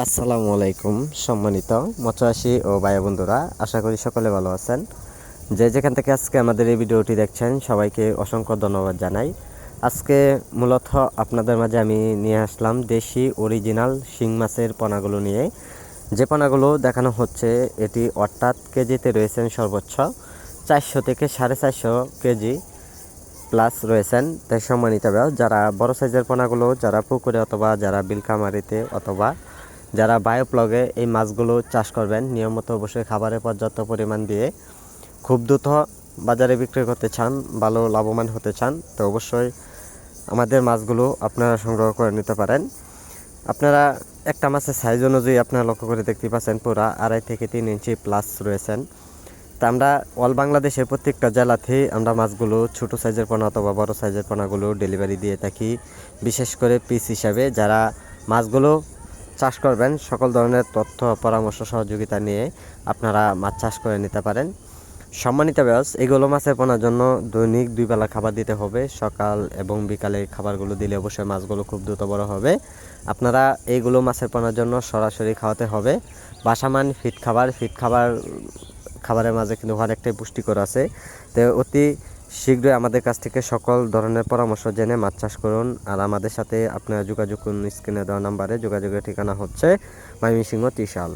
আসসালামু আলাইকুম সম্মানিত মৎস্যচাষী ও ভাই বন্ধুরা, আশা করি সকলে ভালো আছেন। যে যেখান থেকে আজকে আমাদের এই ভিডিওটি দেখছেন সবাইকে অসংখ্য ধন্যবাদ জানাই। আজকে মূলত আপনাদের মাঝে আমি নিয়ে আসলাম দেশি অরিজিনাল শিং মাছের পোনাগুলো নিয়ে। যে পোনাগুলো দেখানো হচ্ছে এটি অর্থাৎ কেজিতে রয়েছেন সর্বোচ্চ 400 থেকে 450 কেজি প্লাস রয়েছেন। তাই সম্মানিত যারা বড় সাইজের পোনাগুলো যারা পুকুরে অথবা যারা বিলকামারিতে অথবা যারা বায়োপ্লগে এই মাছগুলো চাষ করবেন, নিয়মিত অবশ্যই খাবারের পর্যাপ্ত পরিমাণ দিয়ে খুব দ্রুত বাজারে বিক্রি করতে চান, ভালো লাভবান হতে চান, তো অবশ্যই আমাদের মাছগুলো আপনারা সংগ্রহ করে নিতে পারেন। আপনারা একটা মাছের সাইজ অনুযায়ী আপনারা লক্ষ্য করে দেখতে পাচ্ছেন পুরা 2.5 থেকে 3 ইঞ্চি প্লাস রয়েছেন। তা আমরা অল বাংলাদেশের প্রত্যেকটা জেলাতেই আমরা মাছগুলো ছোটো সাইজের পোনা অথবা বড় সাইজের পোনাগুলো ডেলিভারি দিয়ে থাকি। বিশেষ করে পিস হিসাবে যারা মাছগুলো চাষ করবেন সকল ধরনের তথ্য পরামর্শ সহযোগিতা নিয়ে আপনারা মাছ চাষ করে নিতে পারেন। সম্মানিত ব্যাস, এগুলো মাছের পোনার জন্য দৈনিক 2 বেলা খাবার দিতে হবে। সকাল এবং বিকালে খাবারগুলো দিলে অবশ্যই মাছগুলো খুব দ্রুত বড় হবে। আপনারা এইগুলো মাছের পোনার জন্য সরাসরি খাওয়াতে হবে বাসামান খাবারের মাঝে কিন্তু অনেকটাই পুষ্টিকর আছে। তো অতি শীঘ্রই আমাদের কাছ থেকে সকল ধরনের পরামর্শ জেনে মাছ চাষ করুন। আর আমাদের সাথে আপনারা যোগাযোগ করুন স্ক্রিনে দেওয়া নাম্বারে। যোগাযোগের ঠিকানা হচ্ছে ময়মনসিংহ ত্রিশাল।